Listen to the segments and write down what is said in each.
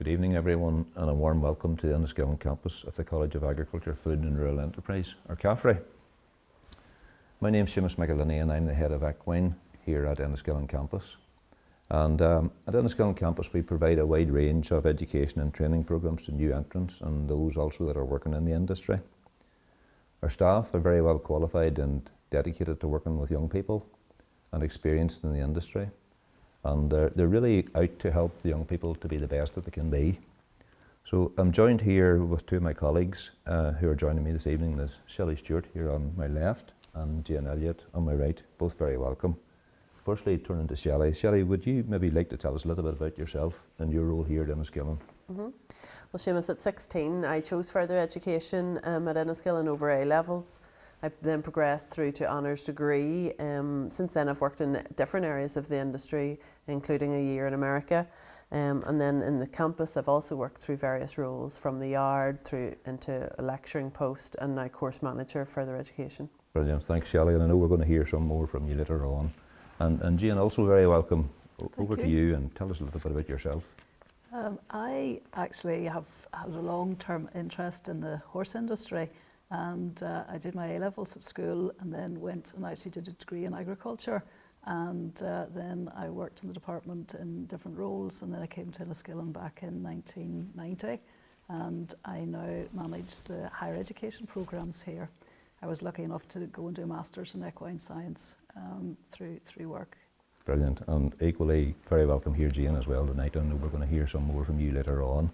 Good evening everyone, and a warm welcome to the Enniskillen Campus of the College of Agriculture, Food and Rural Enterprise, or CAFRE. My name is Seamus McElhinney and I'm the head of Equine here at Enniskillen Campus. And at Enniskillen Campus we provide a wide range of education and training programmes to new entrants and those also that are working in the industry. Our staff are very well qualified and dedicated to working with young people and experienced in the industry. And they're really out to help the young people to be the best that they can be. So I'm joined here with two of my colleagues who are joining me this evening. There's Shelley Stewart here on my left and Jane Elliott on my right, both very welcome. Firstly, turning to Shelley. Shelley, would you maybe like to tell us a little bit about yourself and your role here at Enniskillen? Well, Seamus, at 16 I chose further education at Enniskillen over A levels. I then progressed through to honours degree. Since then I've worked in different areas of the industry, including a year in America. And then in the campus I've also worked through various roles, from the yard through into a lecturing post and now course manager of further education. Brilliant, thanks Shelley, and I know we're going to hear some more from you later on. And Jane, also very welcome. Over to you, and tell us a little bit about yourself. I actually have had a long-term interest in the horse industry. And I did my A-levels at school and then went and actually did a degree in agriculture, and then I worked in the department in different roles, and then I came to Enniskillen back in 1990 and I now manage the higher education programmes here. I was lucky enough to go and do a Masters in Equine Science through work. Brilliant, and equally very welcome here Jane as well tonight. I know we're going to hear some more from you later on.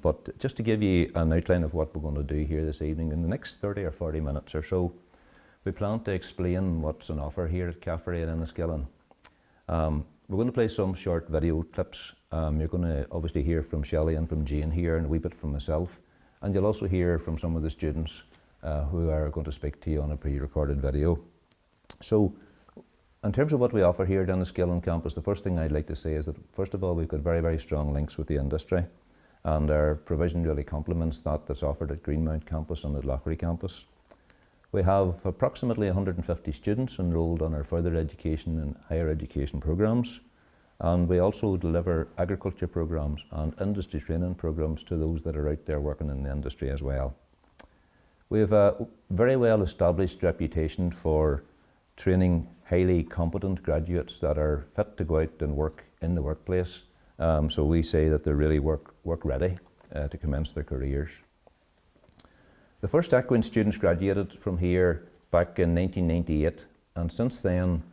But just to give you an outline of what we're going to do here this evening, in the next 30 or 40 minutes or so, we plan to explain what's on offer here at CAFRE in Enniskillen. We're going to play some short video clips. You're going to obviously hear from Shelley and from Jane here, and a wee bit from myself. And you'll also hear from some of the students who are going to speak to you on a pre-recorded video. So, in terms of what we offer here at Enniskillen Campus, the first thing I'd like to say is that, first of all, we've got very, very strong links with the industry. And our provision really complements that's offered at Greenmount Campus and at Lochary Campus. We have approximately 150 students enrolled on our further education and higher education programmes, and we also deliver agriculture programmes and industry training programmes to those that are out there working in the industry as well. We have a very well established reputation for training highly competent graduates that are fit to go out and work in the workplace. So we say that they're really work ready to commence their careers. The first equine students graduated from here back in 1998, and since then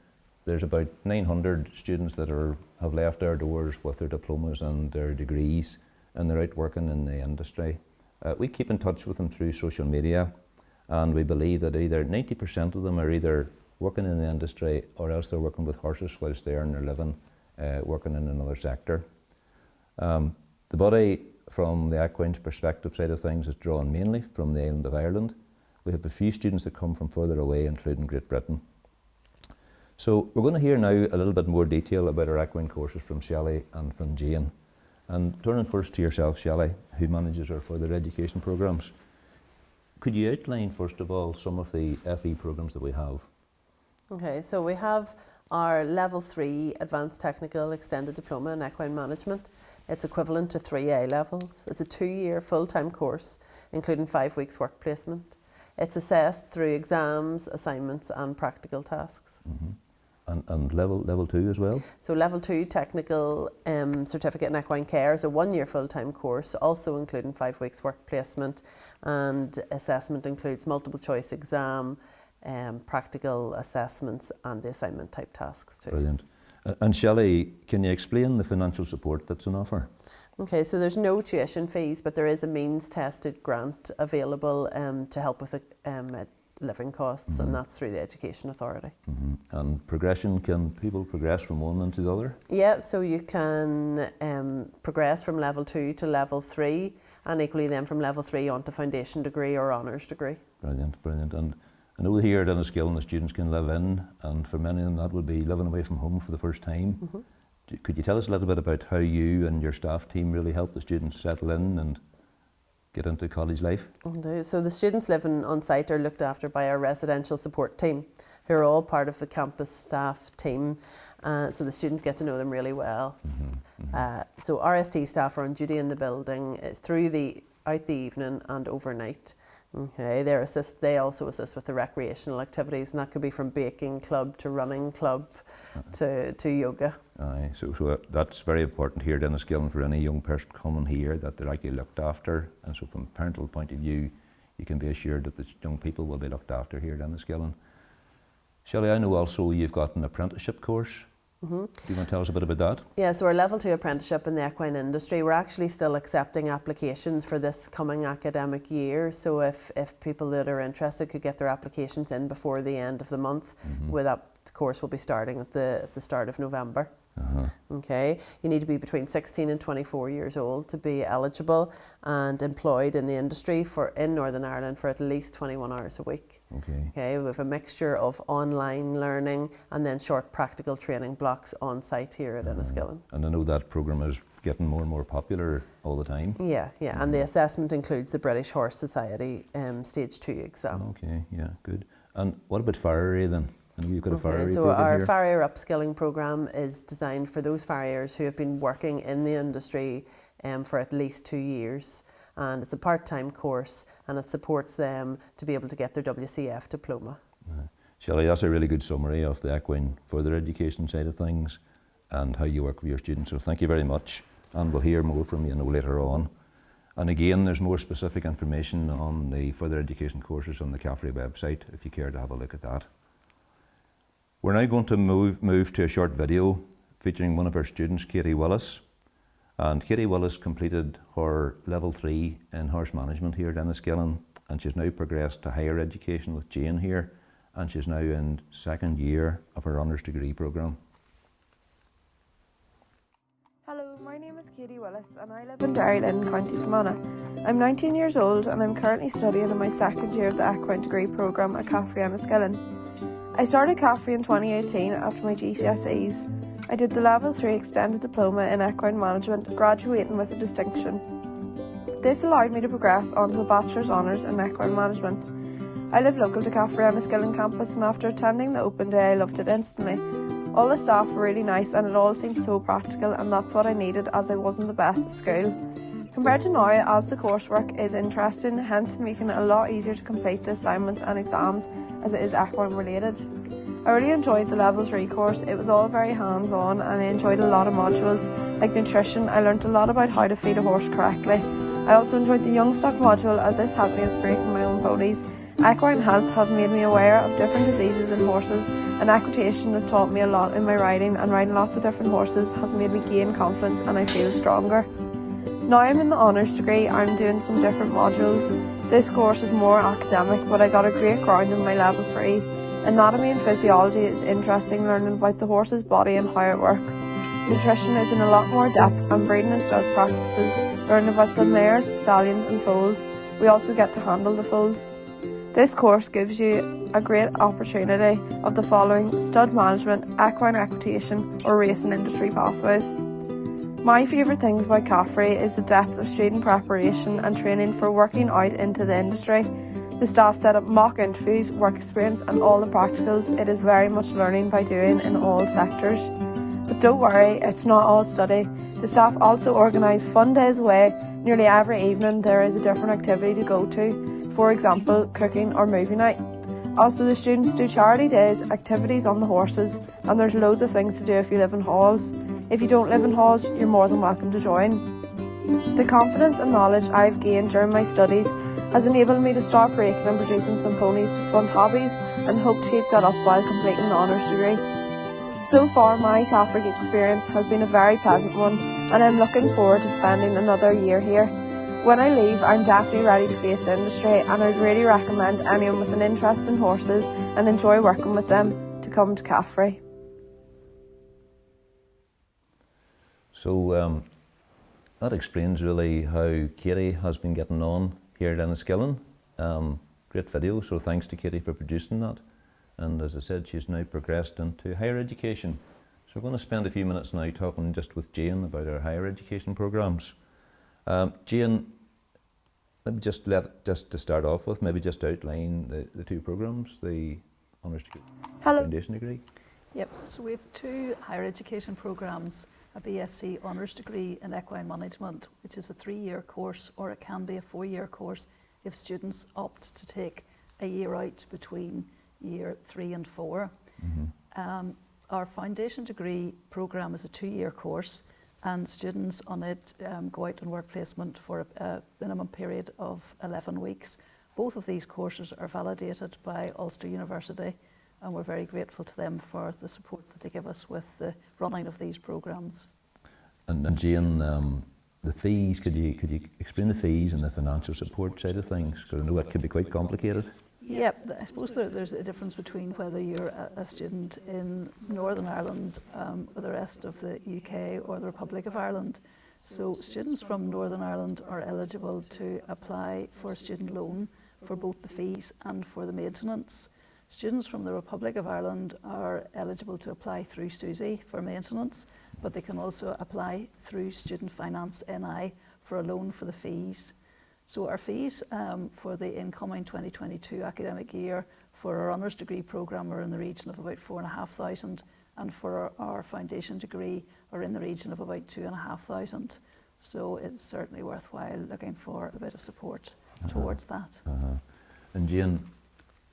there's about 900 students that have left our doors with their diplomas and their degrees, and they're out working in the industry. We keep in touch with them through social media, and we believe that either 90% of them are either working in the industry or else they're working with horses whilst they earn their living working in another sector. The body from the equine perspective side of things is drawn mainly from the island of Ireland. We have a few students that come from further away, including Great Britain. So we're going to hear now a little bit more detail about our equine courses from Shelley and from Jane. And turning first to yourself, Shelley, who manages our further education programmes. Could you outline first of all some of the FE programmes that we have? Okay, so we have our Level 3 Advanced Technical Extended Diploma in Equine Management. It's equivalent to 3 A-levels. It's a 2-year full-time course, including 5 weeks work placement. It's assessed through exams, assignments and practical tasks. And level 2 as well? So Level 2 Technical Certificate in Equine Care is a 1-year full-time course, also including 5 weeks work placement, and assessment includes multiple choice exam, practical assessments and the assignment type tasks too. Brilliant. And Shelley, can you explain the financial support that's on offer? Okay, so there's no tuition fees, but there is a means tested grant available to help with living costs, and that's through the Education Authority. And progression, can people progress from one into the other? Yeah, so you can progress from Level 2 to Level 3, and equally then from Level 3 on to foundation degree or honours degree. Brilliant, brilliant. And I know here at Enniskillen the students can live in, and for many of them that would be living away from home for the first time. Could you tell us a little bit about how you and your staff team really help the students settle in and get into college life? So the students living on site are looked after by our residential support team, who are all part of the campus staff team, so the students get to know them really well. So RST staff are on duty in the building out the evening and overnight. Okay, they also assist with the recreational activities, and that could be from baking club to running club to yoga. Aye, so that's very important here at Enniskillen for any young person coming here, that they're actually looked after. And so from a parental point of view, you can be assured that the young people will be looked after here at Enniskillen. Shelley, I know also you've got an apprenticeship course. Do you want to tell us a bit about that? Yeah, so our level 2 apprenticeship in the equine industry, we're actually still accepting applications for this coming academic year. So if people that are interested could get their applications in before the end of the month, with that course will be starting at the start of November. Okay, you need to be between 16 and 24 years old to be eligible and employed in the industry in Northern Ireland for at least 21 hours a week. Okay, we have a mixture of online learning and then short practical training blocks on site here at Enniskillen. And I know that programme is getting more and more popular all the time. Yeah, and the assessment includes the British Horse Society Stage 2 exam. Okay, yeah, good. And what about farriery then? I know you've got a farriery so programme our here. farrier upskilling programme is designed for those farriers who have been working in the industry for at least 2 years, and it's a part-time course and it supports them to be able to get their WCF diploma. Shelley, that's a really good summary of the equine further education side of things and how you work with your students, so thank you very much, and we'll hear more from you later on. And again, there's more specific information on the further education courses on the CAFRE website if you care to have a look at that. We're now going to move to a short video featuring one of our students, Katie Willis. And Katie Willis completed her level 3 in horse management here at Enniskillen, and she's now progressed to higher education with Jane here, and she's now in 2nd year of her honours degree programme. Hello, my name is Katie Willis and I live in Derrylin, County Fermanagh. I'm 19 years old and I'm currently studying in my 2nd year of the Equine degree programme at CAFRE Enniskillen. I started CAFRE in 2018 after my GCSEs. I did the level 3 extended diploma in equine management, graduating with a distinction. This allowed me to progress onto the bachelor's honours in equine management. I live local to CAFRE Enniskillen Campus, and after attending the open day I loved it instantly. All the staff were really nice and it all seemed so practical, and that's what I needed as I wasn't the best at school. Compared to now, as the coursework is interesting, hence making it a lot easier to complete the assignments and exams as it is equine related. I really enjoyed the level 3 course. It was all very hands-on and I enjoyed a lot of modules. Like nutrition, I learnt a lot about how to feed a horse correctly. I also enjoyed the young stock module as this helped me with breaking my own ponies. Equine health have made me aware of different diseases in horses, and equitation has taught me a lot in my riding, and riding lots of different horses has made me gain confidence and I feel stronger. Now I'm in the honours degree, I'm doing some different modules. This course is more academic, but I got a great ground in my level 3. Anatomy and physiology is interesting, learning about the horse's body and how it works. Nutrition is in a lot more depth, and breeding and stud practices, learning about the mares, stallions and foals. We also get to handle the foals. This course gives you a great opportunity of the following: stud management, equine equitation or racing industry pathways. My favourite things about CAFRE is the depth of student preparation and training for working out into the industry. The staff set up mock interviews, work experience and all the practicals. It is very much learning by doing in all sectors. But don't worry, it's not all study. The staff also organise fun days away. Nearly every evening there is a different activity to go to, for example cooking or movie night. Also the students do charity days, activities on the horses, and there's loads of things to do if you live in halls. If you don't live in halls, you're more than welcome to join. The confidence and knowledge I've gained during my studies has enabled me to start breaking and producing some ponies to fund hobbies, and hope to keep that up while completing the honours degree. So far my CAFRE experience has been a very pleasant one, and I'm looking forward to spending another year here. When I leave, I'm definitely ready to face the industry, and I'd really recommend anyone with an interest in horses and enjoy working with them to come to CAFRE. So that explains really how Katie has been getting on here at Enniskillen. Great video, so thanks to Katie for producing that. And as I said, she's now progressed into higher education. So we're going to spend a few minutes now talking just with Jane about our higher education programmes. Jane, maybe just to start off with, maybe just outline the two programmes, the honours degree, Hello. foundation degree? Yep, so we have two higher education programmes, a BSc honours degree in equine management, which is a 3-year course, or it can be a 4-year course if students opt to take a year out between year 3 and 4. Our foundation degree programme is a 2-year course, and students on it go out on work placement for a minimum period of 11 weeks. Both of these courses are validated by Ulster University, and we're very grateful to them for the support that they give us with the running of these programmes. And Jane, the fees, could you explain the fees and the financial support side of things? Because I know that can be quite complicated. Yep, I suppose there's a difference between whether you're a student in Northern Ireland or the rest of the UK or the Republic of Ireland. So students from Northern Ireland are eligible to apply for a student loan for both the fees and for the maintenance. Students from the Republic of Ireland are eligible to apply through SUSI for maintenance, but they can also apply through Student Finance NI for a loan for the fees. So our fees for the incoming 2022 academic year for our honours degree programme are in the region of about 4,500, and for our foundation degree are in the region of about 2,500. So it's certainly worthwhile looking for a bit of support towards that. And Jane,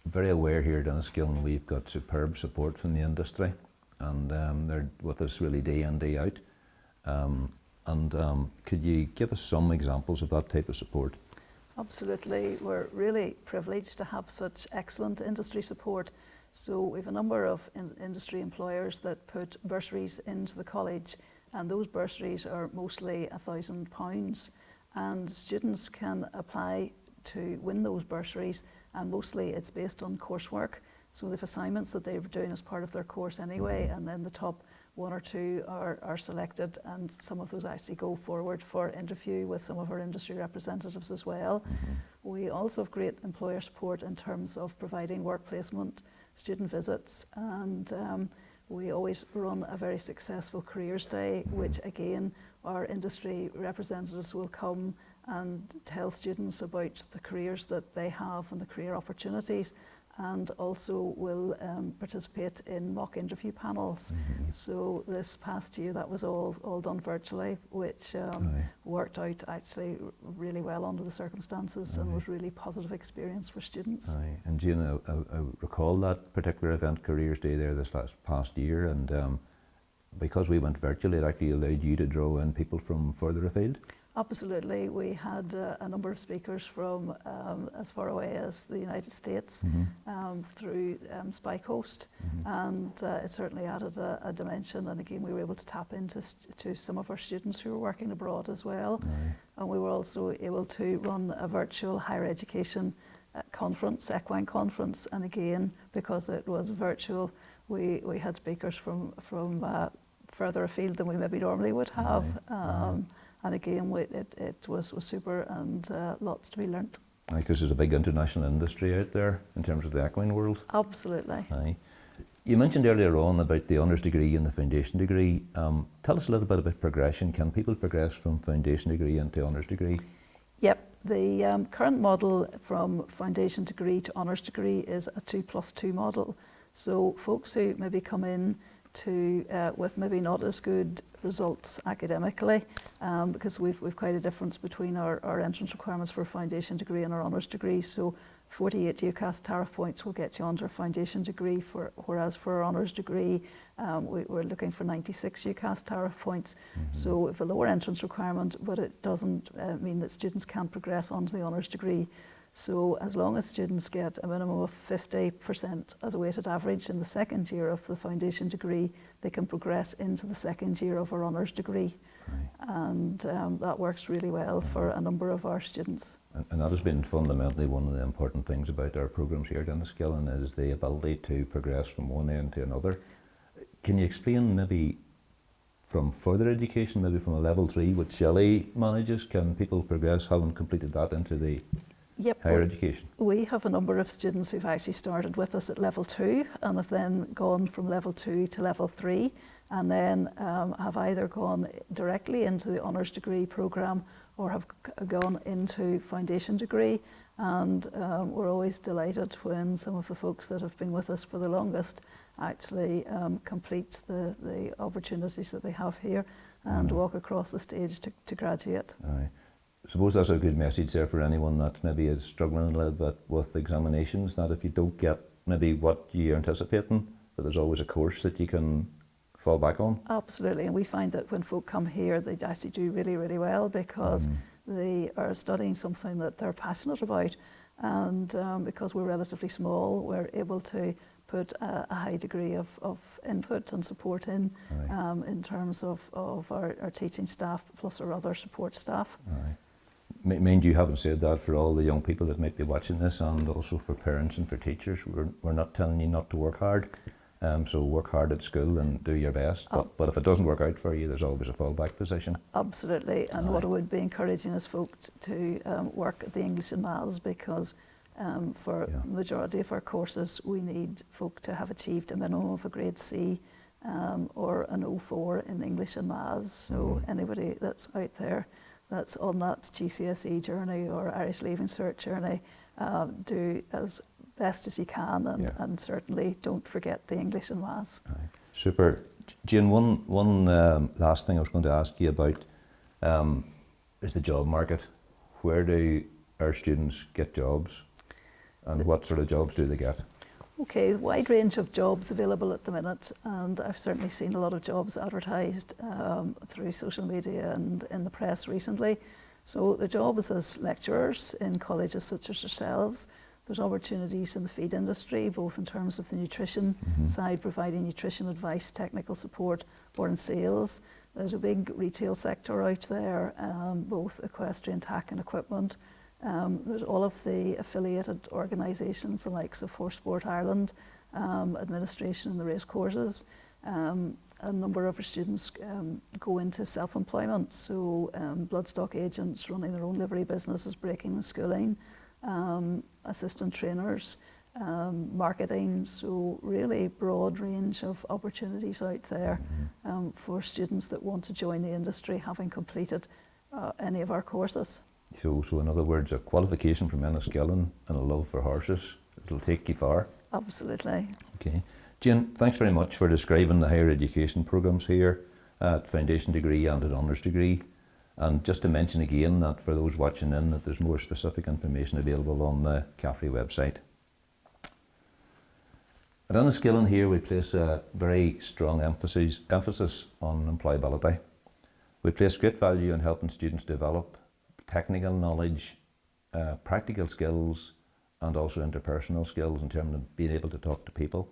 very aware here at Enniskillen we've got superb support from the industry, and they're with us really day in, day out. Could you give us some examples of that type of support? Absolutely. We're really privileged to have such excellent industry support. So we have a number of industry employers that put bursaries into the college, and those bursaries are mostly £1,000, and students can apply to win those bursaries, and mostly it's based on coursework. So they have assignments that they're doing as part of their course anyway, and then the top 1 or 2 are selected, and some of those actually go forward for interview with some of our industry representatives as well. We also have great employer support in terms of providing work placement, student visits, and we always run a very successful careers day, which again our industry representatives will come and tell students about the careers that they have and the career opportunities, and also will participate in mock interview panels. So this past year that was all done virtually, which worked out actually really well under the circumstances and was really positive experience for students. And Jane, I recall that particular event, Careers Day, there this past year, and because we went virtually, it actually allowed you to draw in people from further afield? Absolutely. We had a number of speakers from as far away as the United States through Spy Coast, and it certainly added a dimension, and again we were able to tap into some of our students who were working abroad as well. And we were also able to run a virtual higher education conference, equine conference, and again because it was virtual we had speakers from further afield than we maybe normally would have. And again, it was super, and lots to be learnt. Because there's a big international industry out there in terms of the equine world. Absolutely. You mentioned earlier on about the honours degree and the foundation degree. Tell us a little bit about progression. Can people progress from foundation degree into honours degree? Yep. The current model from foundation degree to honours degree is a 2+2 model. So folks who maybe come in with maybe not as good results academically, because we've quite a difference between our entrance requirements for a foundation degree and our honours degree. So 48 UCAS tariff points will get you onto a foundation degree, whereas for our honours degree we're looking for 96 UCAS tariff points. So we have a lower entrance requirement, but it doesn't mean that students can't progress onto the honours degree. So as long as students get a minimum of 50% as a weighted average in the second year of the foundation degree, they can progress into the second year of our honours degree. And that works really well for a number of our students. And that has been fundamentally one of the important things about our programmes here at Enniskillen, is the ability to progress from one end to another. Can you explain maybe from further education, maybe from a level 3 which Shelley manages, can people progress, having completed that, into the higher education? We have a number of students who've actually started with us at level 2 and have then gone from level 2 to level 3, and then have either gone directly into the honours degree programme or have gone into foundation degree. And we're always delighted when some of the folks that have been with us for the longest actually complete the opportunities that they have here and walk across the stage to graduate. Aye. I suppose that's a good message there for anyone that maybe is struggling a little bit with examinations, that if you don't get maybe what you're anticipating, that there's always a course that you can fall back on. Absolutely, and we find that when folk come here, they actually do really, really well because they are studying something that they're passionate about, and because we're relatively small, we're able to put a high degree of input and support in terms of our teaching staff plus our other support staff. Aye. Mind you haven't said that for all the young people that might be watching this, and also for parents and for teachers. We're not telling you not to work hard. So work hard at school and do your best, but if it doesn't work out for you, there's always a fallback position. Absolutely, and what I would be encouraging is folk to work at the English and Maths, because for the majority of our courses we need folk to have achieved a minimum of a grade C or an O4 in English and Maths. So anybody that's out there that's on that GCSE journey or Irish Leaving Cert journey, do as best as you can, and certainly don't forget the English and Maths. Aye. Super. Jane, one last thing I was going to ask you about is the job market. Where do our students get jobs, and what sort of jobs do they get? Okay, wide range of jobs available at the minute, and I've certainly seen a lot of jobs advertised through social media and in the press recently. So the jobs as lecturers in colleges such as yourselves. There's opportunities in the feed industry, both in terms of the nutrition side, providing nutrition advice, technical support, or in sales. There's a big retail sector out there, both equestrian, tack and equipment. There's all of the affiliated organisations, the likes of Horse Sport Ireland, administration and the race courses. A number of our students go into self-employment, so bloodstock agents running their own livery businesses, breaking and schooling, assistant trainers, marketing, so really broad range of opportunities out there for students that want to join the industry having completed any of our courses. So in other words, a qualification from Enniskillen and a love for horses, it'll take you far. Absolutely. Okay. Jane, thanks very much for describing the higher education programmes here at foundation degree and at honours degree. And just to mention again that for those watching in, that there's more specific information available on the CAFRE website. At Enniskillen here, we place a very strong emphasis on employability. We place great value on helping students develop technical knowledge, practical skills, and also interpersonal skills in terms of being able to talk to people.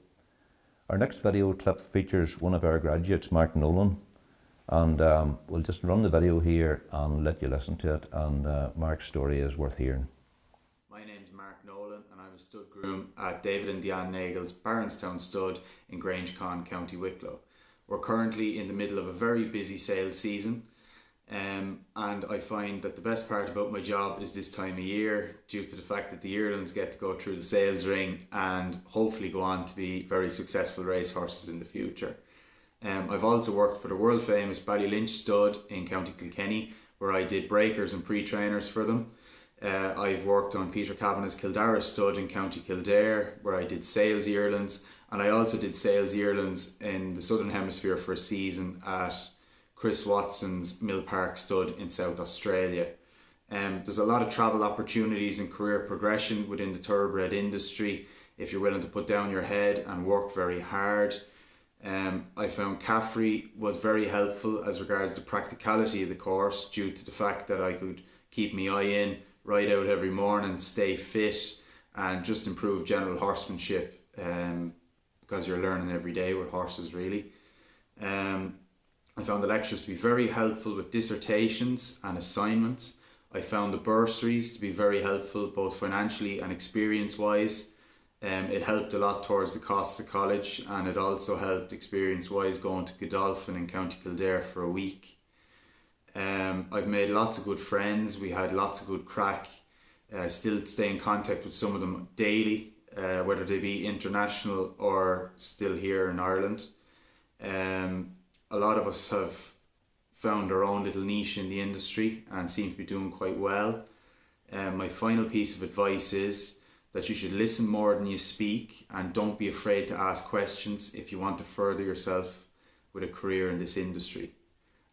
Our next video clip features one of our graduates, Mark Nolan, and we'll just run the video here and let you listen to it, and Mark's story is worth hearing. My name's Mark Nolan, and I'm a stud groom at David and Deanne Nagel's Barronstown Stud in Grangecon, County Wicklow. We're currently in the middle of a very busy sales season, and I find that the best part about my job is this time of year, due to the fact that the yearlings get to go through the sales ring and hopefully go on to be very successful racehorses in the future. I've also worked for the world famous Ballylynch Stud in County Kilkenny, where I did breakers and pre-trainers for them. I've worked on Peter Kavanagh's Kildare Stud in County Kildare, where I did sales yearlings, and I also did sales yearlings in the Southern Hemisphere for a season at Chris Watson's Mill Park Stud in South Australia. There's a lot of travel opportunities and career progression within the thoroughbred industry if you're willing to put down your head and work very hard. I found CAFRE was very helpful as regards the practicality of the course, due to the fact that I could keep my eye in, ride out every morning, stay fit, and just improve general horsemanship, because you're learning every day with horses really. I found the lectures to be very helpful with dissertations and assignments. I found the bursaries to be very helpful both financially and experience wise. It helped a lot towards the costs of college, and it also helped experience wise going to Godolphin in County Kildare for a week. I've made lots of good friends. We had lots of good crack. Still stay in contact with some of them daily, whether they be international or still here in Ireland. a lot of us have found our own little niche in the industry and seem to be doing quite well. My final piece of advice is that you should listen more than you speak, and don't be afraid to ask questions if you want to further yourself with a career in this industry.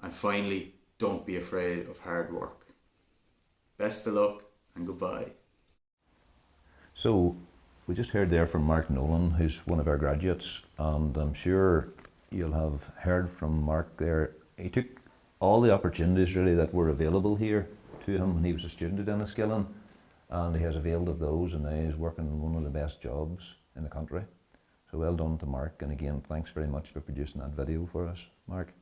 And finally, don't be afraid of hard work. Best of luck and goodbye. So we just heard there from Mark Nolan, who's one of our graduates, and I'm sure you'll have heard from Mark there. He took all the opportunities really that were available here to him when he was a student at Enniskillen, and he has availed of those, and now he's working in one of the best jobs in the country. So well done to Mark, and again, thanks very much for producing that video for us, Mark.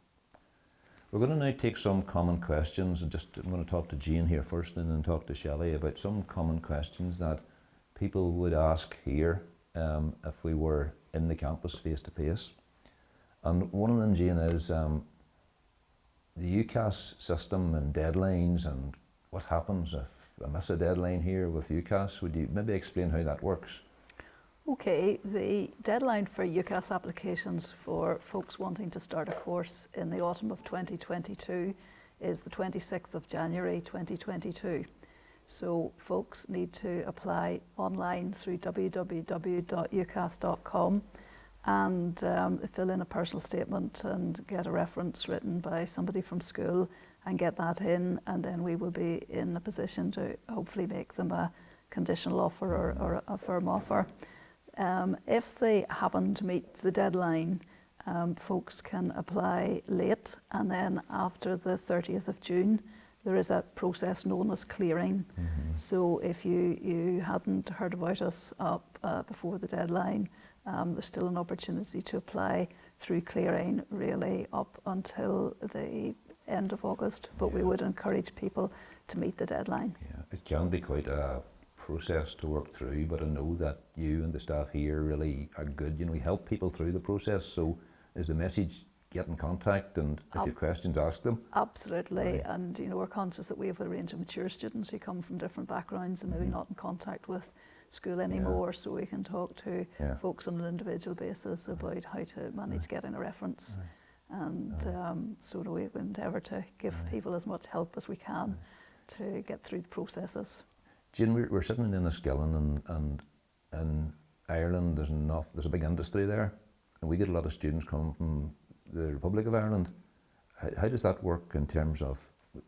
We're going to now take some common questions, and I'm going to talk to Jane here first and then talk to Shelley about some common questions that people would ask here if we were in the campus face to face. And one of them, Jane, is the UCAS system and deadlines, and what happens if I miss a deadline here with UCAS. Would you maybe explain how that works? Okay, the deadline for UCAS applications for folks wanting to start a course in the autumn of 2022 is the 26th of January 2022. So folks need to apply online through www.ucas.com and fill in a personal statement and get a reference written by somebody from school and get that in, and then we will be in a position to hopefully make them a conditional offer or a firm offer. If they happen to meet the deadline, folks can apply late, and then after the 30th of June there is a process known as clearing. So if you hadn't heard about us up before the deadline, there's still an opportunity to apply through clearing really up until the end of August, but we would encourage people to meet the deadline. Yeah, it can be quite a process to work through, but I know that you and the staff here really are good. You know, we help people through the process, so is the message get in contact, and if you have questions, ask them? Absolutely, Right. and you know, we're conscious that we have a range of mature students who come from different backgrounds and maybe not in contact with school anymore, so we can talk to folks on an individual basis about how to manage getting a reference. And so we endeavour to give people as much help as we can to get through the processes. Jane, we're sitting in Enniskillen, and in Ireland there's a big industry there, and we get a lot of students coming from the Republic of Ireland. How does that work in terms of,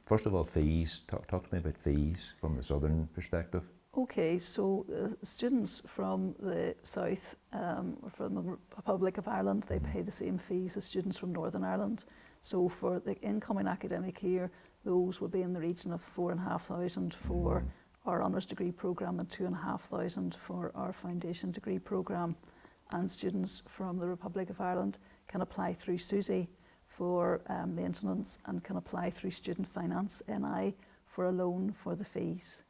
first of all, fees? Talk to me about fees from the southern perspective. Okay, so students from the south, from the Republic of Ireland, they pay the same fees as students from Northern Ireland. So for the incoming academic year, those will be in the region of $4,500 for our honours degree programme and $2,500 for our foundation degree programme. And students from the Republic of Ireland can apply through SUSI for maintenance and can apply through Student Finance NI for a loan for the fees.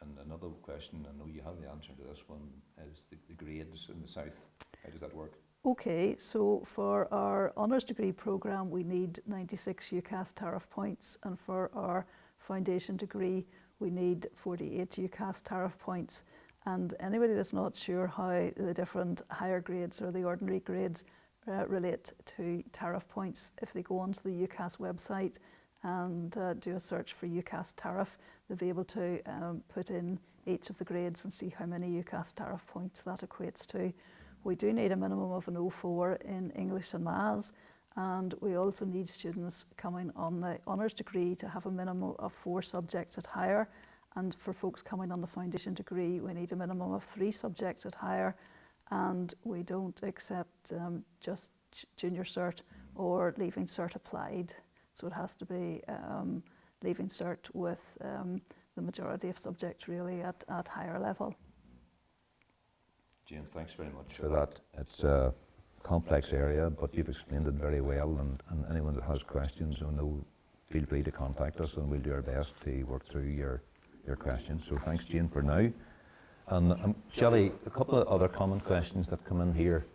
And another question, I know you have the answer to this one, is the grades in the south. How does that work? Okay, so for our honours degree programme we need 96 UCAS tariff points, and for our foundation degree we need 48 UCAS tariff points. And anybody that's not sure how the different higher grades or the ordinary grades relate to tariff points, if they go onto the UCAS website and do a search for UCAS tariff, they'll be able to put in each of the grades and see how many UCAS tariff points that equates to. We do need a minimum of an 04 in English and Maths, and we also need students coming on the honours degree to have a minimum of 4 subjects at higher, and for folks coming on the foundation degree we need a minimum of 3 subjects at higher, and we don't accept just junior cert or leaving cert applied. So it has to be leaving cert with the majority of subjects really at higher level. Jane, thanks very much for that. It's a complex area, but you've explained it very well, and anyone that has questions, feel free to contact us and we'll do our best to work through your questions. So thanks, Jane, for now. And Shelley, a couple of other common questions that come in here.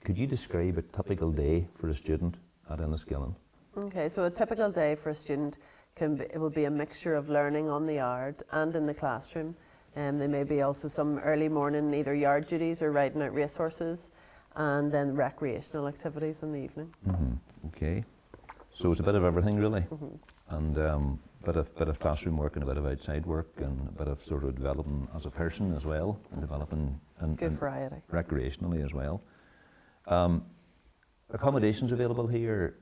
Could you describe a typical day for a student at Enniskillen? Okay, so a typical day for a student it will be a mixture of learning on the yard and in the classroom. There may be also some early morning either yard duties or riding out racehorses, and then recreational activities in the evening. Okay. So it's a bit of everything really, and bit of classroom work and a bit of outside work and a bit of sort of developing as a person as well, and developing and Good variety. recreationally as well. Accommodations available here.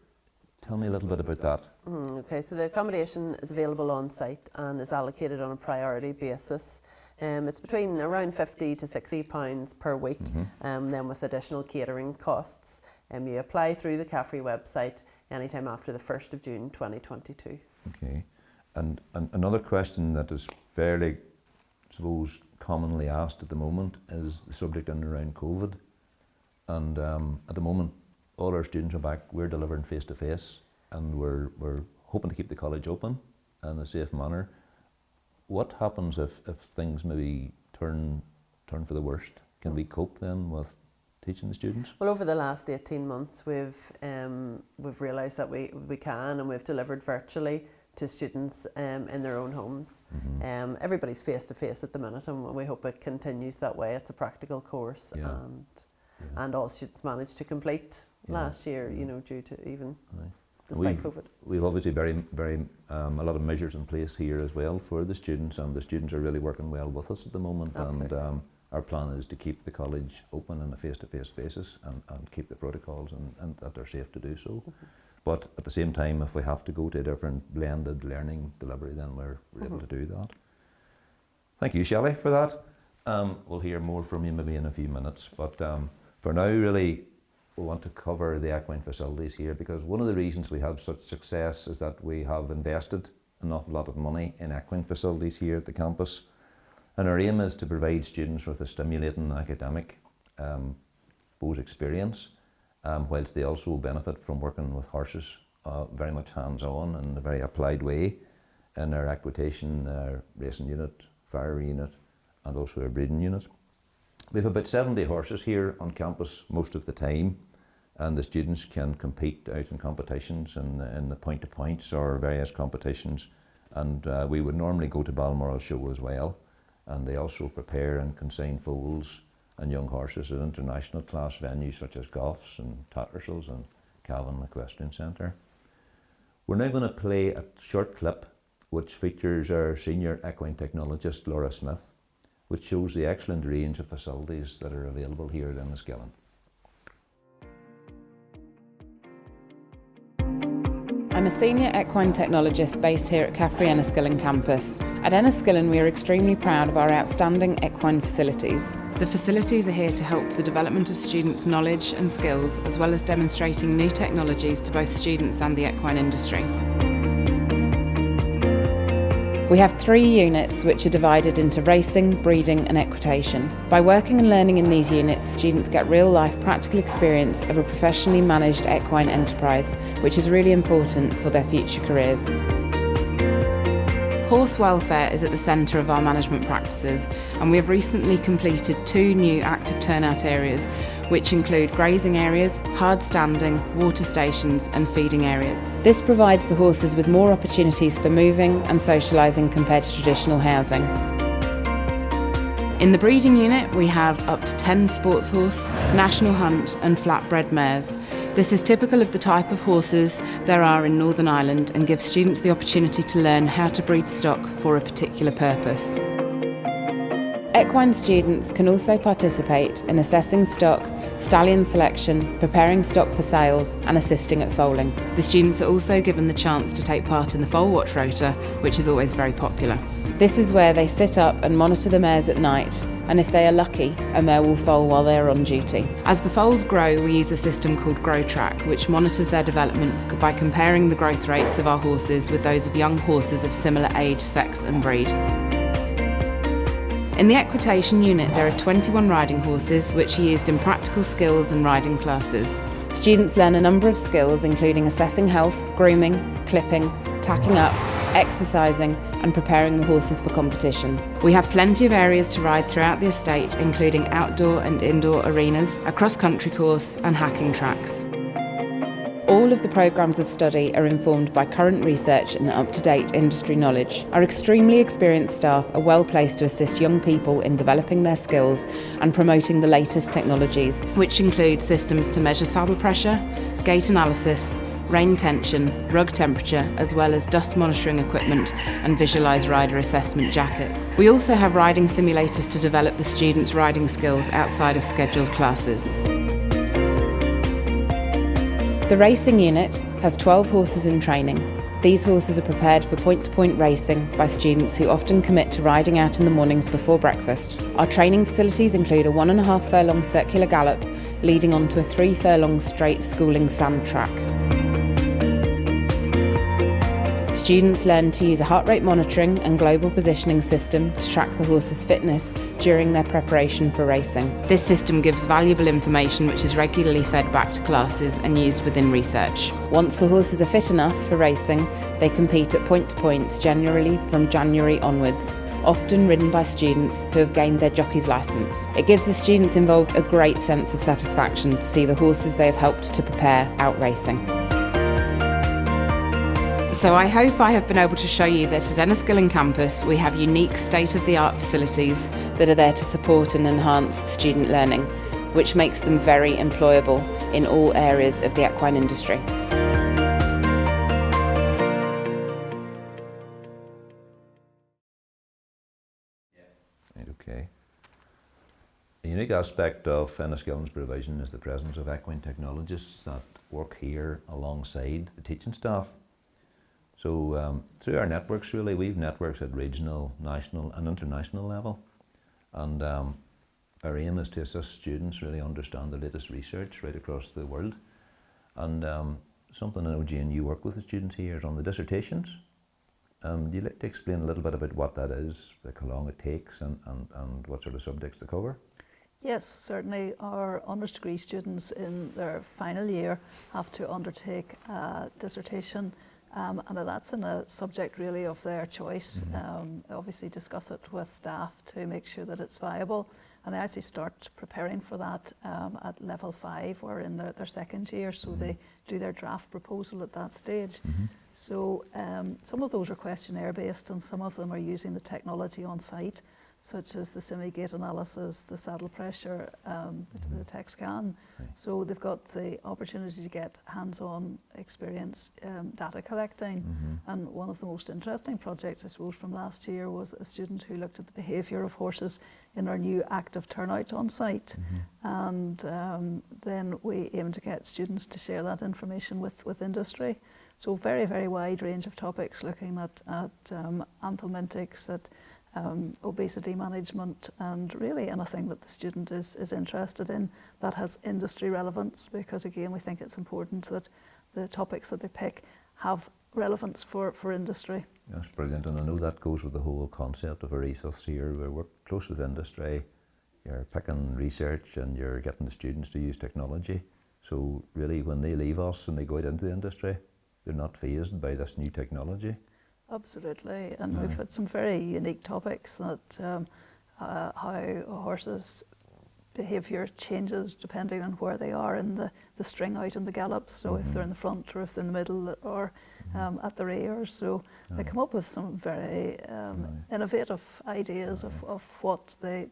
Tell me a little bit about that. Okay, so the accommodation is available on site and is allocated on a priority basis. It's between around £50 to £60 per week, then with additional catering costs. You apply through the CAFRE website anytime after the 1st of June 2022. Okay, and another question that is fairly, I suppose, commonly asked at the moment is the subject in and around COVID. And at the moment, all our students are back. We're delivering face to face, and we're hoping to keep the college open in a safe manner. What happens if things maybe turn for the worst? Can we cope then with teaching the students? Well, over the last 18 months, we've realised that we can, and we've delivered virtually to students in their own homes. Everybody's face to face at the minute, and we hope it continues that way. It's a practical course, and all students managed to complete last year, you know, due to even despite COVID. We've obviously a lot of measures in place here as well for the students, and the students are really working well with us at the moment. Absolutely. And our plan is to keep the college open on a face-to-face basis and keep the protocols and that they're safe to do so. But at the same time, if we have to go to a different blended learning delivery, then we're able to do that. Thank you, Shelley, for that. We'll hear more from you maybe in a few minutes, but for now, really, we want to cover the equine facilities here, because one of the reasons we have such success is that we have invested an awful lot of money in equine facilities here at the campus, and our aim is to provide students with a stimulating academic experience, whilst they also benefit from working with horses very much hands-on in a very applied way in our equitation racing unit, fire unit, and also our breeding unit. We have about 70 horses here on campus most of the time, and the students can compete out in competitions in the point-to-points or various competitions, and we would normally go to Balmoral Show as well, and they also prepare and consign foals and young horses at international class venues such as Goffs and Tattersalls and Cavan Equestrian Centre. We're now going to play a short clip which features our senior equine technologist Laura Smith, which shows the excellent range of facilities that are available here at Enniskillen. I'm a senior equine technologist based here at CAFRE Enniskillen Campus. At Enniskillen, we are extremely proud of our outstanding equine facilities. The facilities are here to help the development of students' knowledge and skills, as well as demonstrating new technologies to both students and the equine industry. We have 3 units which are divided into racing, breeding and equitation. By working and learning in these units, students get real-life practical experience of a professionally managed equine enterprise, which is really important for their future careers. Horse welfare is at the centre of our management practices, and we have recently completed 2 new active turnout areas, which include grazing areas, hard standing, water stations and feeding areas. This provides the horses with more opportunities for moving and socialising compared to traditional housing. In the breeding unit, we have up to 10 sports horse, national hunt and flatbred mares. This is typical of the type of horses there are in Northern Ireland and gives students the opportunity to learn how to breed stock for a particular purpose. Equine students can also participate in assessing stock, stallion selection, preparing stock for sales and assisting at foaling. The students are also given the chance to take part in the foal watch rota, which is always very popular. This is where they sit up and monitor the mares at night, and if they are lucky, a mare will foal while they are on duty. As the foals grow, we use a system called Grow Track, which monitors their development by comparing the growth rates of our horses with those of young horses of similar age, sex and breed. In the equitation unit, there are 21 riding horses which are used in practical skills and riding classes. Students learn a number of skills including assessing health, grooming, clipping, tacking up, exercising and preparing the horses for competition. We have plenty of areas to ride throughout the estate, including outdoor and indoor arenas, a cross-country course and hacking tracks. All of the programmes of study are informed by current research and up-to-date industry knowledge. Our extremely experienced staff are well placed to assist young people in developing their skills and promoting the latest technologies, which include systems to measure saddle pressure, gait analysis, rein tension, rug temperature, as well as dust monitoring equipment and visualise rider assessment jackets. We also have riding simulators to develop the students' riding skills outside of scheduled classes. The racing unit has 12 horses in training. These horses are prepared for point-to-point racing by students who often commit to riding out in the mornings before breakfast. Our training facilities include a 1.5 furlong circular gallop leading onto a 3 furlong straight schooling sand track. Students learn to use a heart rate monitoring and global positioning system to track the horse's fitness during their preparation for racing. This system gives valuable information which is regularly fed back to classes and used within research. Once the horses are fit enough for racing, they compete at point-to-points generally from January onwards, often ridden by students who have gained their jockey's licence. It gives the students involved a great sense of satisfaction to see the horses they have helped to prepare out racing. So I hope I have been able to show you that at Enniskillen Campus we have unique state-of-the-art facilities that are there to support and enhance student learning, which makes them very employable in all areas of the equine industry. Right, okay. A unique aspect of Enniskillen's provision is the presence of equine technologists that work here alongside the teaching staff. So through our networks, really, we've networks at regional, national and international level. And our aim is to assist students really understand the latest research right across the world. And something I know, Jane, you work with the students here is on the dissertations. Would you like to explain a little bit about what that is, like how long it takes and what sort of subjects to cover? Yes, certainly our honours degree students in their final year have to undertake a dissertation. And that's in a subject really of their choice. Obviously discuss it with staff to make sure that it's viable. And they actually start preparing for that at level 5 or in their second year. So they do their draft proposal at that stage. So some of those are questionnaire based and some of them are using the technology on site, such as the semi-gait analysis, the saddle pressure, the tech scan. Right. So they've got the opportunity to get hands-on experience data collecting. And one of the most interesting projects, I suppose, from last year was a student who looked at the behaviour of horses in our new active turnout on site. And then we aim to get students to share that information with industry. So very, very wide range of topics, looking at anthelmintics, at obesity management, and really anything that the student is interested in that has industry relevance, because again we think it's important that the topics that they pick have relevance for industry. That's brilliant, and I know that goes with the whole concept of our ethos here. We work close with industry, you're picking research and you're getting the students to use technology. So really when they leave us and they go out into the industry, they're not fazed by this new technology. Absolutely, and we've had some very unique topics that how a horse's behaviour changes depending on where they are in the string out in the gallop. So if they're in the front or if they're in the middle or at the rear. So they come up with some very innovative ideas of what they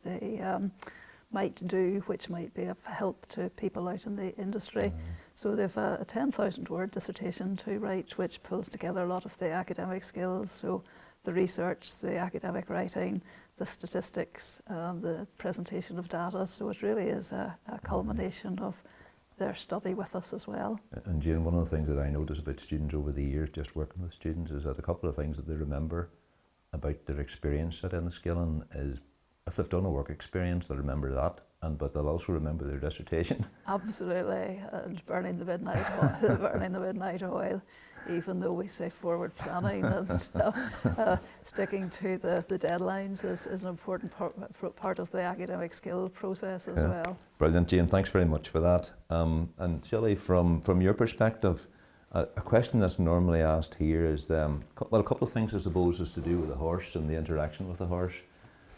might do, which might be of help to people out in the industry. So they've a 10,000 word dissertation to write, which pulls together a lot of the academic skills, so the research, the academic writing, the statistics, the presentation of data. So it really is a culmination of their study with us as well. And Jane, one of the things that I notice about students over the years, just working with students, is that a couple of things that they remember about their experience at Enniskillen is, if they've done a work experience, they'll remember that, but they'll also remember their dissertation. Absolutely, and burning the midnight oil, even though we say forward planning and sticking to the deadlines is an important part of the academic skill process as well. Brilliant, Jane, thanks very much for that. And Shelley, from your perspective, a question that's normally asked here is, well, a couple of things I suppose is to do with the horse and the interaction with the horse.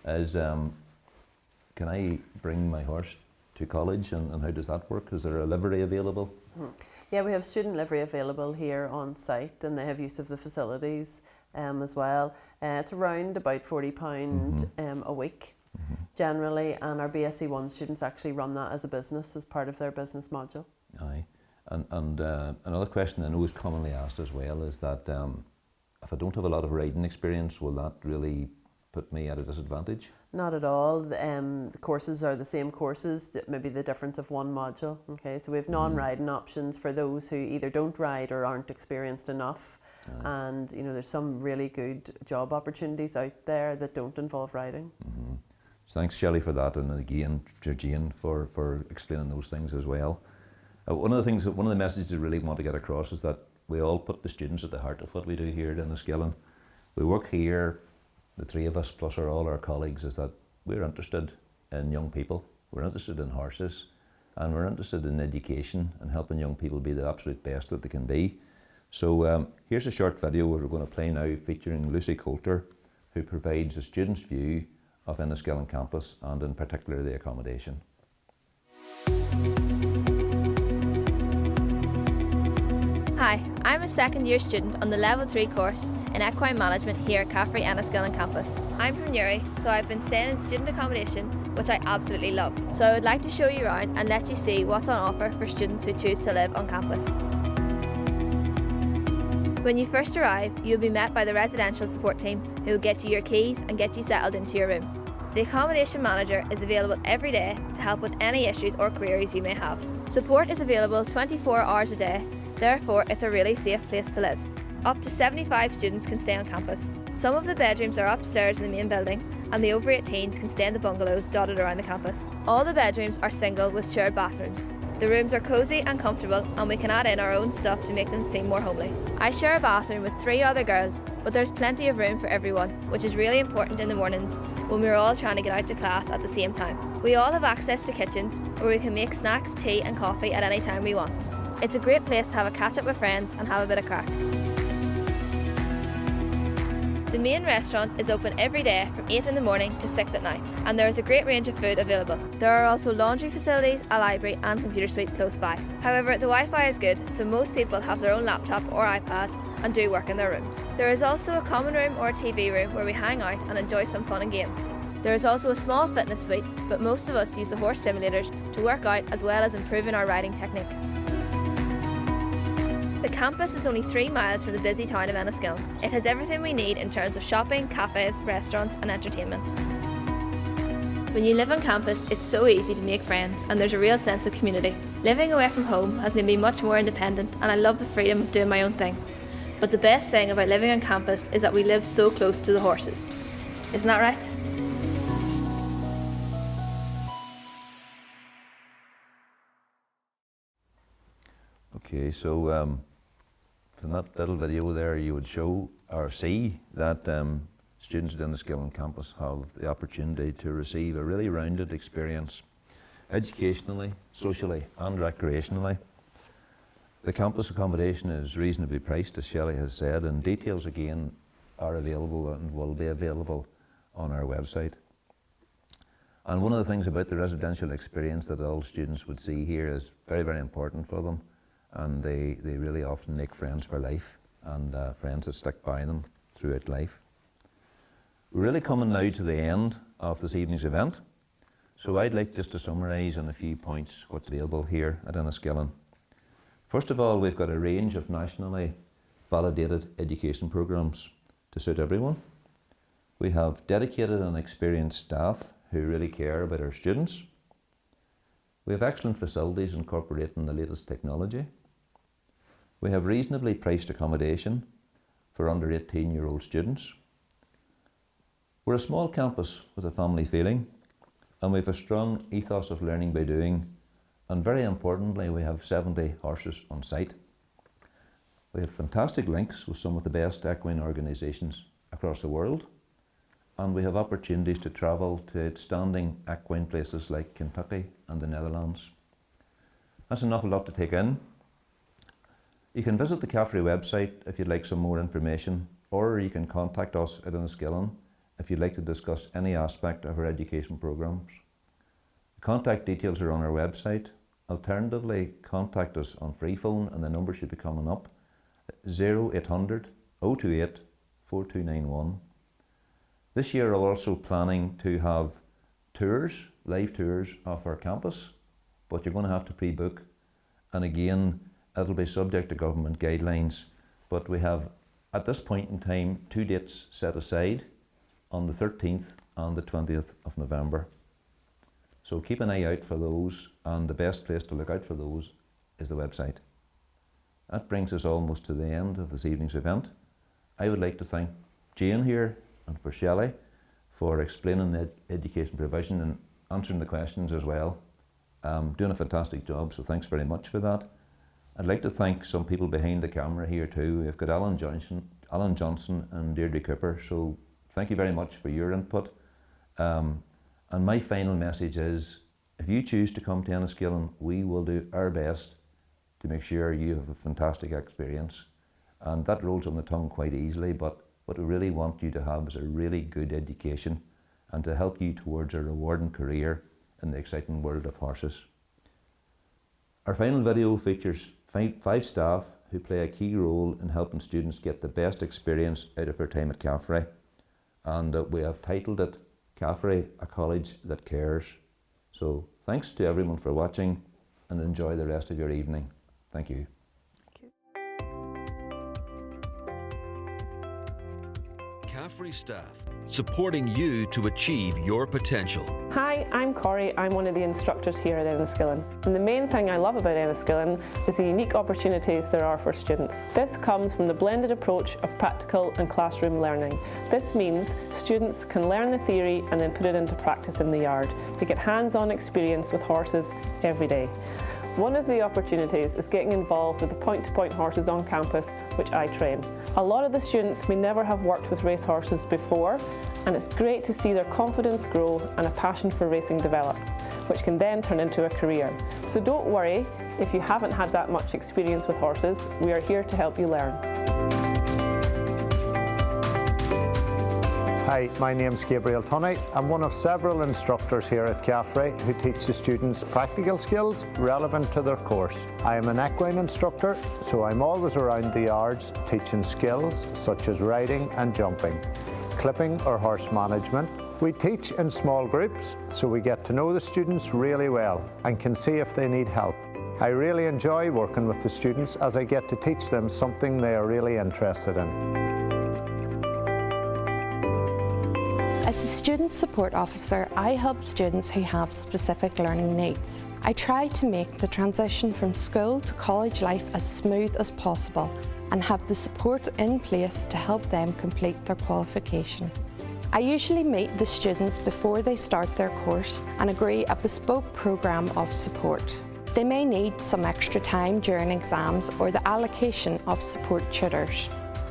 Is can I bring my horse to college and how does that work? Is there a livery available? Yeah, we have student livery available here on site, and they have use of the facilities as well. It's around about £40 a week generally, and our BSc1 students actually run that as a business, as part of their business module. Aye. And another question I know is commonly asked as well is that if I don't have a lot of riding experience, will that really put me at a disadvantage? Not at all. The courses are the same courses, maybe the difference of one module. Okay, so we have non-riding options for those who either don't ride or aren't experienced enough. And you know, there's some really good job opportunities out there that don't involve riding. So thanks, Shelley, for that, and again to Jane for explaining those things as well. One of the messages I really want to get across is that we all put the students at the heart of what we do here at Enniskillen. We work here, the three of us plus all our colleagues, is that we're interested in young people, we're interested in horses, and we're interested in education and helping young people be the absolute best that they can be. So here's a short video we're going to play now featuring Lucy Coulter, who provides a student's view of Enniskillen Campus and in particular the accommodation. Hi, I'm a second year student on the Level 3 course in Equine Management here at CAFRE Enniskillen Campus. I'm from Newry, so I've been staying in student accommodation, which I absolutely love. So I would like to show you around and let you see what's on offer for students who choose to live on campus. When you first arrive, you'll be met by the residential support team who will get you your keys and get you settled into your room. The accommodation manager is available every day to help with any issues or queries you may have. Support is available 24 hours a day. Therefore, it's a really safe place to live. Up to 75 students can stay on campus. Some of the bedrooms are upstairs in the main building, and the over 18s can stay in the bungalows dotted around the campus. All the bedrooms are single with shared bathrooms. The rooms are cosy and comfortable, and we can add in our own stuff to make them seem more homely. I share a bathroom with 3 other girls, but there's plenty of room for everyone, which is really important in the mornings when we're all trying to get out to class at the same time. We all have access to kitchens where we can make snacks, tea and coffee at any time we want. It's a great place to have a catch up with friends and have a bit of crack. The main restaurant is open every day from 8 in the morning to 6 at night, and there is a great range of food available. There are also laundry facilities, a library and computer suite close by. However, the Wi-Fi is good, so most people have their own laptop or iPad and do work in their rooms. There is also a common room or a TV room where we hang out and enjoy some fun and games. There is also a small fitness suite, but most of us use the horse simulators to work out as well as improving our riding technique. The campus is only 3 miles from the busy town of Enniskillen. It has everything we need in terms of shopping, cafes, restaurants and entertainment. When you live on campus, it's so easy to make friends and there's a real sense of community. Living away from home has made me much more independent and I love the freedom of doing my own thing. But the best thing about living on campus is that we live so close to the horses. Isn't that right? Okay, so from that little video there, you would show or see that students at Enniskillen Campus have the opportunity to receive a really rounded experience, educationally, socially and recreationally. The campus accommodation is reasonably priced, as Shelley has said, and details again are available and will be available on our website. And one of the things about the residential experience that all students would see here is very, very important for them. And they really often make friends for life and friends that stick by them throughout life. We're really coming now to the end of this evening's event. So I'd like just to summarise in a few points what's available here at Enniskillen. First of all, we've got a range of nationally validated education programmes to suit everyone. We have dedicated and experienced staff who really care about our students. We have excellent facilities incorporating the latest technology. We have reasonably priced accommodation for under 18-year-old students. We're a small campus with a family feeling, and we have a strong ethos of learning by doing, and very importantly, we have 70 horses on site. We have fantastic links with some of the best equine organisations across the world, and we have opportunities to travel to outstanding equine places like Kentucky and the Netherlands. That's an awful lot to take in. You can visit the CAFRE website if you'd like some more information, or you can contact us at Enniskillen if you'd like to discuss any aspect of our education programmes. The contact details are on our website, Alternatively, contact us on free phone, and the number should be coming up, 0800 028 4291. This year we're also planning to have tours, live tours of our campus, but you're going to have to pre-book, and again it'll be subject to government guidelines, but we have at this point in time 2 dates set aside on the 13th and the 20th of November. So keep an eye out for those, and the best place to look out for those is the website. That brings us almost to the end of this evening's event. I would like to thank Jane here and for Shelley for explaining the education provision and answering the questions as well. Doing a fantastic job, so thanks very much for that. I'd like to thank some people behind the camera here too. We've got Alan Johnson and Deirdre Cooper, so thank you very much for your input. And my final message is, if you choose to come to Enniskillen, we will do our best to make sure you have a fantastic experience. And that rolls on the tongue quite easily, but what we really want you to have is a really good education and to help you towards a rewarding career in the exciting world of horses. Our final video features 5 staff who play a key role in helping students get the best experience out of their time at CAFRE, and we have titled it CAFRE, a college that cares. So thanks to everyone for watching, and enjoy the rest of your evening. Thank you. CAFRE staff, supporting you to achieve your potential. Hi, I'm Corrie. I'm one of the instructors here at Enniskillen. And the main thing I love about Enniskillen is the unique opportunities there are for students. This comes from the blended approach of practical and classroom learning. This means students can learn the theory and then put it into practice in the yard to get hands-on experience with horses every day. One of the opportunities is getting involved with the point-to-point horses on campus, which I train. A lot of the students may never have worked with race horses before, and it's great to see their confidence grow and a passion for racing develop, which can then turn into a career. So don't worry if you haven't had that much experience with horses. We are here to help you learn. Hi, my name's Gabriel Tunney. I'm one of several instructors here at CAFRE who teach the students practical skills relevant to their course. I am an equine instructor, so I'm always around the yards teaching skills such as riding and jumping, clipping or horse management. We teach in small groups, so we get to know the students really well and can see if they need help. I really enjoy working with the students as I get to teach them something they are really interested in. As a student support officer, I help students who have specific learning needs. I try to make the transition from school to college life as smooth as possible and have the support in place to help them complete their qualification. I usually meet the students before they start their course and agree a bespoke programme of support. They may need some extra time during exams or the allocation of support tutors.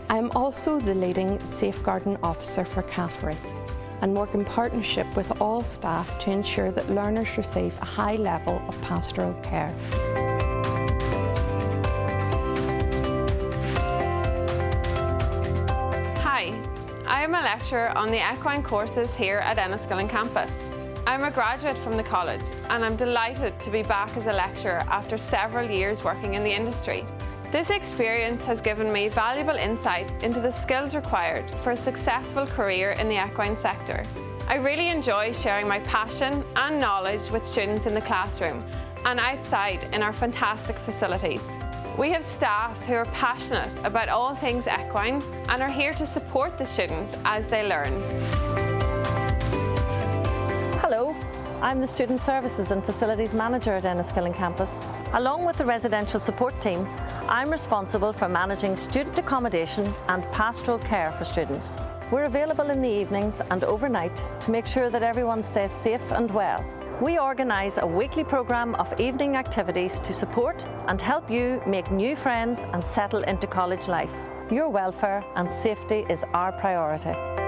I am also the leading safeguarding officer for CAFRE and work in partnership with all staff to ensure that learners receive a high level of pastoral care. Hi, I am a lecturer on the equine courses here at Enniskillen Campus. I'm a graduate from the college and I'm delighted to be back as a lecturer after several years working in the industry. This experience has given me valuable insight into the skills required for a successful career in the equine sector. I really enjoy sharing my passion and knowledge with students in the classroom and outside in our fantastic facilities. We have staff who are passionate about all things equine and are here to support the students as they learn. Hello, I'm the Student Services and Facilities Manager at Enniskillen Campus. Along with the residential support team, I'm responsible for managing student accommodation and pastoral care for students. We're available in the evenings and overnight to make sure that everyone stays safe and well. We organise a weekly programme of evening activities to support and help you make new friends and settle into college life. Your welfare and safety is our priority.